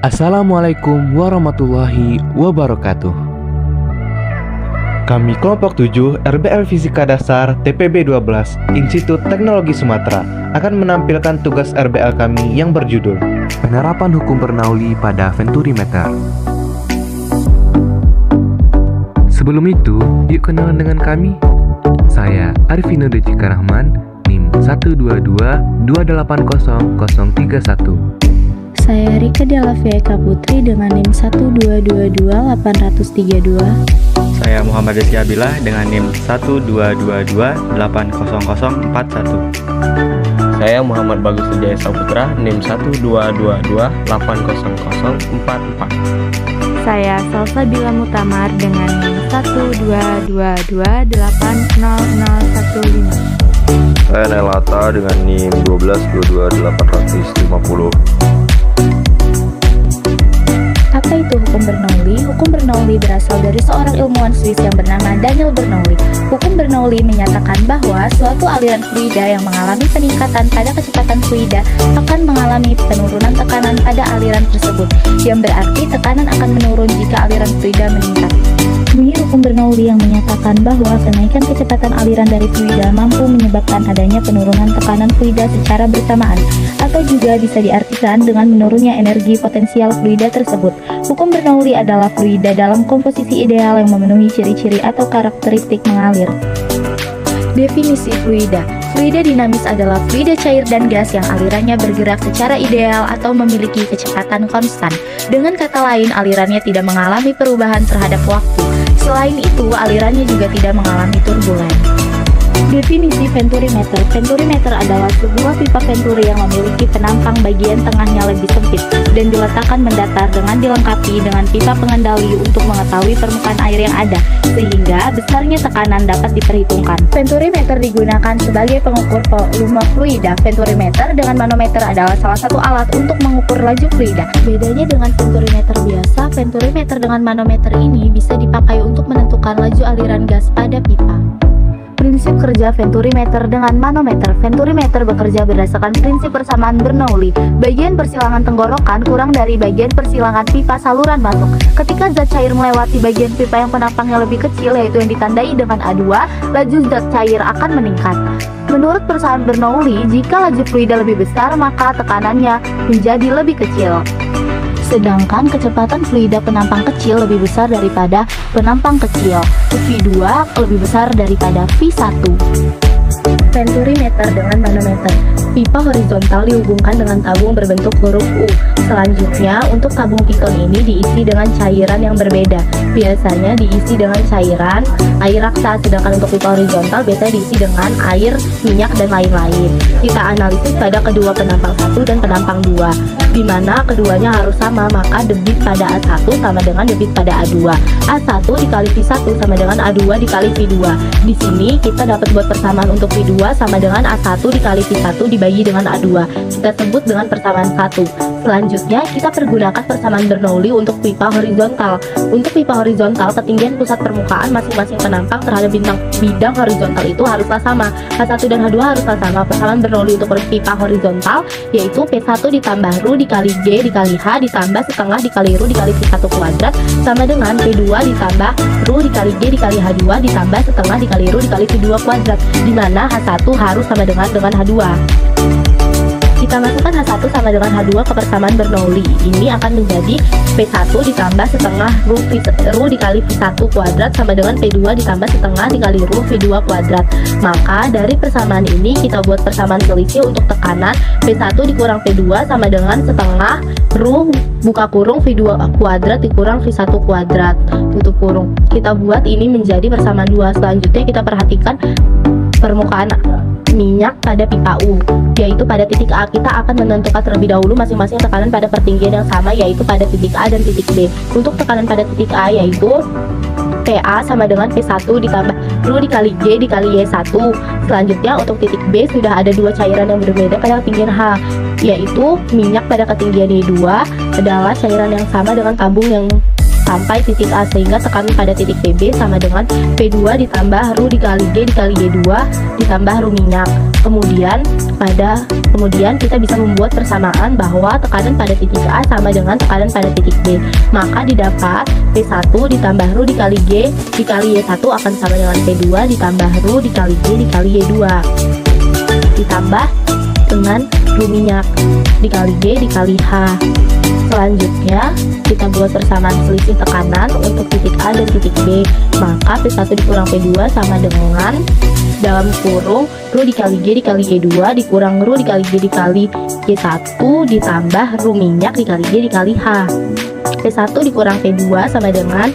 Assalamualaikum warahmatullahi wabarakatuh. Kami kelompok 7 RBL Fisika Dasar TPB 12 Institut Teknologi Sumatera akan menampilkan tugas RBL kami yang berjudul Penerapan Hukum Bernoulli pada Venturimeter. Sebelum itu, yuk kenalan dengan kami. Saya Arifino Dejika Rahman, NIM 122280031. Saya Rika Delavia Eka Putri dengan NIM 1222832. Saya Muhammad Rizky Abilah dengan NIM 122280041. Saya Muhammad Bagus Wijaya Saputra, NIM 122280044. Saya Salsabila Mutamar dengan NIM 122280015. Saya Nelata dengan NIM 1222850. Apa itu hukum Bernoulli? Hukum Bernoulli berasal dari seorang ilmuwan Swiss yang bernama Daniel Bernoulli. Hukum Bernoulli menyatakan bahwa suatu aliran fluida yang mengalami peningkatan pada kecepatan fluida akan mengalami penurunan tekanan pada aliran tersebut, yang berarti tekanan akan menurun jika aliran fluida meningkat. Bunyi hukum Bernoulli yang menyatakan bahwa kenaikan kecepatan aliran dari fluida mampu menyebabkan adanya penurunan tekanan fluida secara bersamaan, atau juga bisa diartikan dengan menurunnya energi potensial fluida tersebut. Hukum Bernoulli adalah fluida dalam komposisi ideal yang memenuhi ciri-ciri atau karakteristik mengalir. Definisi fluida. Fluida dinamis adalah fluida cair dan gas yang alirannya bergerak secara ideal atau memiliki kecepatan konstan. Dengan kata lain, alirannya tidak mengalami perubahan terhadap waktu. Selain itu, alirannya juga tidak mengalami turbulen. Definisi Venturimeter. Venturimeter adalah sebuah pipa venturi yang memiliki penampang bagian tengahnya lebih sempit dan diletakkan mendatar dengan dilengkapi dengan pipa pengendali untuk mengetahui permukaan air yang ada, sehingga besarnya tekanan dapat diperhitungkan. Venturimeter digunakan sebagai pengukur volume fluida. Venturimeter dengan manometer adalah salah satu alat untuk mengukur laju fluida. Bedanya dengan venturimeter biasa, venturimeter dengan manometer ini bisa dipakai untuk menentukan laju aliran gas pada pipa. Prinsip kerja venturimeter dengan manometer. Venturimeter bekerja berdasarkan prinsip persamaan Bernoulli. Bagian persilangan tenggorokan kurang dari bagian persilangan pipa saluran masuk. Ketika zat cair melewati bagian pipa yang penampangnya lebih kecil, yaitu yang ditandai dengan A2, laju zat cair akan meningkat. Menurut persamaan Bernoulli, jika laju fluida lebih besar, maka tekanannya menjadi lebih kecil. Sedangkan kecepatan fluida penampang kecil lebih besar daripada penampang kecil. V2 lebih besar daripada V1. Venturimeter dengan manometer. Pipa horizontal dihubungkan dengan tabung berbentuk huruf U. Selanjutnya, untuk tabung piton ini diisi dengan cairan yang berbeda. Biasanya diisi dengan cairan air raksa, sedangkan untuk pipa horizontal biasanya diisi dengan air, minyak, dan lain-lain. Kita analisis pada kedua penampang 1 dan penampang 2, di mana keduanya harus sama, maka debit pada A1 sama dengan debit pada A2. A1 dikali V1 sama dengan A2 dikali V2. Di sini kita dapat buat persamaan untuk V2 sama dengan A1 dikali V1 dibagi dengan A2. Kita sebut dengan persamaan 1. Selanjutnya, kita pergunakan persamaan Bernoulli untuk pipa horizontal. Untuk pipa horizontal, ketinggian pusat permukaan masing-masing penampang terhadap bidang horizontal itu haruslah sama. H1 dan H2 haruslah sama. Persamaan Bernoulli untuk pipa horizontal yaitu P1 ditambah ρ dikali G dikali H ditambah setengah dikali ρ dikali V1 kuadrat sama dengan P2 ditambah ρ dikali G dikali H2 ditambah setengah dikali ρ dikali V2 kuadrat, di mana H1 harus sama dengan H2. Kita masukkan H1 sama dengan H2 ke persamaan Bernoulli. Ini akan menjadi P1 ditambah setengah ρ dikali V1 kuadrat sama dengan P2 ditambah setengah dikali ρ V2 kuadrat. Maka dari persamaan ini kita buat persamaan selisih untuk tekanan. P1 dikurang P2 sama dengan setengah ρ buka kurung V2 kuadrat dikurang V1 kuadrat tutup kurung. Kita buat ini menjadi persamaan 2. Selanjutnya kita perhatikan permukaan minyak pada pipa U, yaitu pada titik A kita akan menentukan terlebih dahulu masing-masing tekanan pada pertinggian yang sama, yaitu pada titik A dan titik B. Untuk tekanan pada titik A yaitu PA sama dengan P1 ditambah ρ dikali G dikali Y1. Selanjutnya untuk titik B sudah ada dua cairan yang berbeda pada ketinggian H, yaitu minyak pada ketinggian Y2 adalah cairan yang sama dengan tabung yang sampai titik A, sehingga tekanan pada titik PB sama dengan P2 ditambah Ru dikali G dikali G2 ditambah Ru minyak. Kemudian kita bisa membuat persamaan bahwa tekanan pada titik A sama dengan tekanan pada titik B. Maka didapat P1 ditambah Ru dikali G dikali Y1 akan sama dengan P2 ditambah Ru dikali G dikali Y2 ditambah dengan Ru minyak dikali G dikali H. Selanjutnya kita buat persamaan selisih tekanan untuk titik A dan titik B. Maka P1 dikurang P2 sama dengan dalam kurung Ru dikali G dikali Y2 dikurang Ru dikali G dikali Y1 ditambah Ru minyak dikali G dikali H. P1 dikurang P2 sama dengan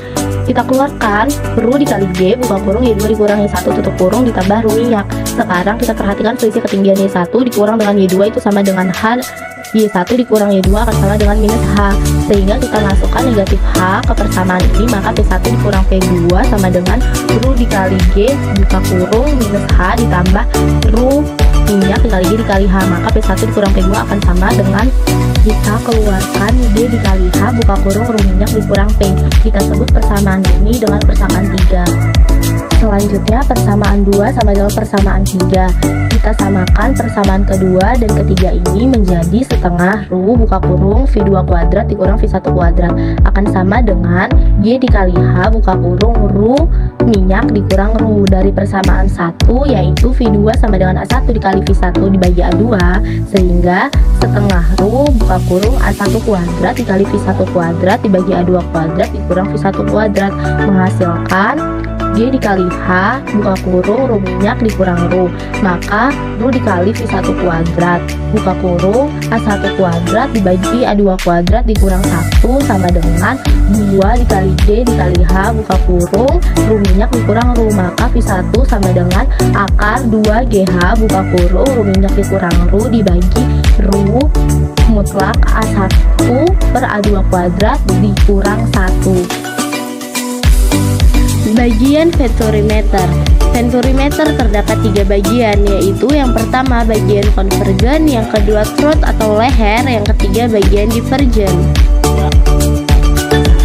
kita keluarkan Ru dikali G buka kurung Y2 dikurang Y1 tutup kurung ditambah Ru minyak. Sekarang kita perhatikan selisih ketinggian Y1 dikurang dengan Y2 itu sama dengan H. Y1 dikurang Y2 akan sama dengan minus H, sehingga kita masukkan negatif H ke persamaan ini. Maka P1 dikurang P2 sama dengan Ru dikali G buka kurung minus H ditambah Ru minyak dikali G dikali H. Maka P1 dikurang P2 akan sama dengan kita keluarkan G dikali H buka kurung Ru minyak dikurang P. Kita sebut persamaan ini dengan persamaan 3. Selanjutnya persamaan 2 sama dengan persamaan 3. Kita samakan persamaan kedua dan ketiga ini menjadi setengah Ru buka kurung V2 kuadrat dikurang V1 kuadrat akan sama dengan G dikali H buka kurung Ru minyak dikurang Ru. Dari persamaan 1 yaitu V2 sama dengan A1 dikali V1 dibagi A2, sehingga setengah Ru buka kurung A1 kuadrat dikali V1 kuadrat dibagi A2 kuadrat dikurang V1 kuadrat menghasilkan G dikali H buka kurung Ru minyak dikurang Ru. Maka Ru dikali V1 kuadrat buka kurung A1 kuadrat dibagi A2 kuadrat dikurang 1 sama dengan 2 dikali G dikali H buka kurung Ru minyak dikurang Ru. Maka V1 sama dengan akar 2GH buka kurung Ru minyak dikurang Ru dibagi Ru mutlak A1 per A2 kuadrat dikurang 1. Bagian venturimeter. Venturimeter terdapat 3 bagian, yaitu yang pertama bagian konvergen, yang kedua throat atau leher, yang ketiga bagian divergen.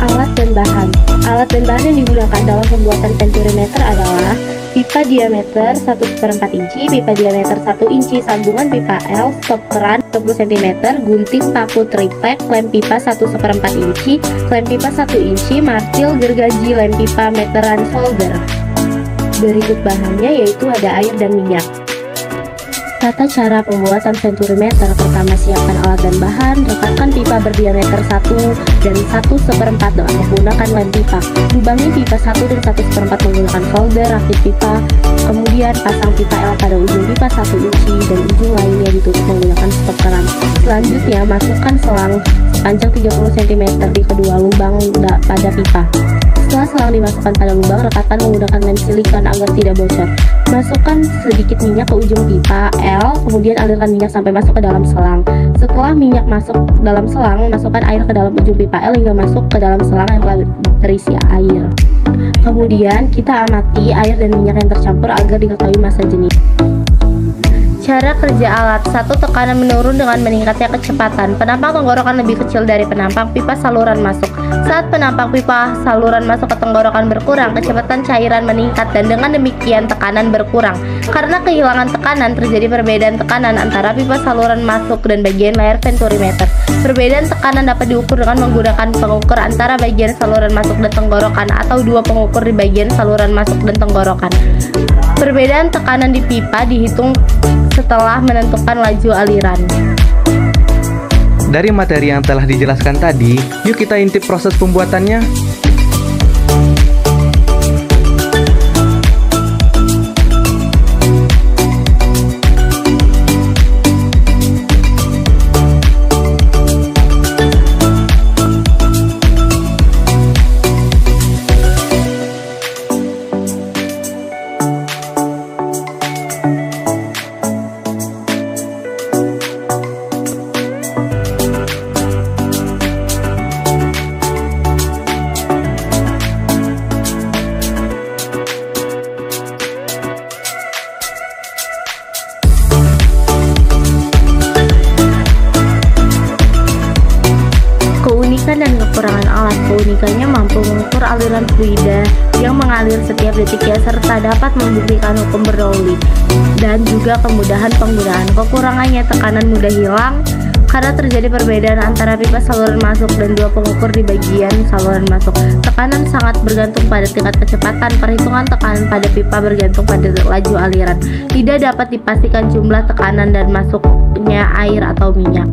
Alat dan bahan. Alat dan bahan yang digunakan dalam pembuatan venturimeter adalah pipa diameter 1/4 inci, pipa diameter 1 inci, sambungan pipa L, stop keran 20 cm, gunting paku triplek, lem pipa 1/4 inci, lem pipa 1 inci, martil, gergaji, lem pipa, meteran, solder. Berikut bahannya yaitu ada air dan minyak. Tata cara pembuatan venturimeter. Pertama, siapkan alat dan bahan. Rekatkan pipa berdiameter 1 dan 1/4 dengan menggunakan lem pipa. Lubangi pipa 1 dan 1/4 menggunakan solder. Rakit pipa. Kemudian pasang pipa L pada ujung pipa 1 inci dan ujung lainnya ditutup menggunakan stop keran. Selanjutnya, masukkan selang panjang 30 cm di kedua lubang pada pipa. Setelah selang dimasukkan pada lubang, rekatkan menggunakan lem silikon agar tidak bocor. Masukkan sedikit minyak ke ujung pipa L, kemudian alirkan minyak sampai masuk ke dalam selang. Setelah minyak masuk dalam selang, masukkan air ke dalam ujung pipa L hingga masuk ke dalam selang yang telah terisi air. Kemudian kita amati air dan minyak yang tercampur agar diketahui massa jenis. Cara kerja alat. 1. Tekanan menurun dengan meningkatnya kecepatan. Penampang tenggorokan lebih kecil dari penampang pipa saluran masuk. Saat penampang pipa saluran masuk ke tenggorokan berkurang, kecepatan cairan meningkat dan dengan demikian tekanan berkurang. Karena kehilangan tekanan, terjadi perbedaan tekanan antara pipa saluran masuk dan bagian layar venturimeter. Perbedaan tekanan dapat diukur dengan menggunakan pengukur antara bagian saluran masuk dan tenggorokan atau dua pengukur di bagian saluran masuk dan tenggorokan. Perbedaan tekanan di pipa dihitung setelah menentukan laju aliran. Dari materi yang telah dijelaskan tadi, yuk kita intip proses pembuatannya. kelebihan dan kekurangan alat. Keunikannya mampu mengukur aliran fluida yang mengalir setiap detiknya serta dapat membuktikan hukum Bernoulli, dan juga kemudahan penggunaan. Kekurangannya tekanan mudah hilang karena terjadi perbedaan antara pipa saluran masuk dan dua pengukur di bagian saluran masuk. Tekanan sangat bergantung pada tingkat kecepatan. Perhitungan tekanan pada pipa bergantung pada laju aliran. Tidak dapat dipastikan jumlah tekanan dan masuknya air atau minyak.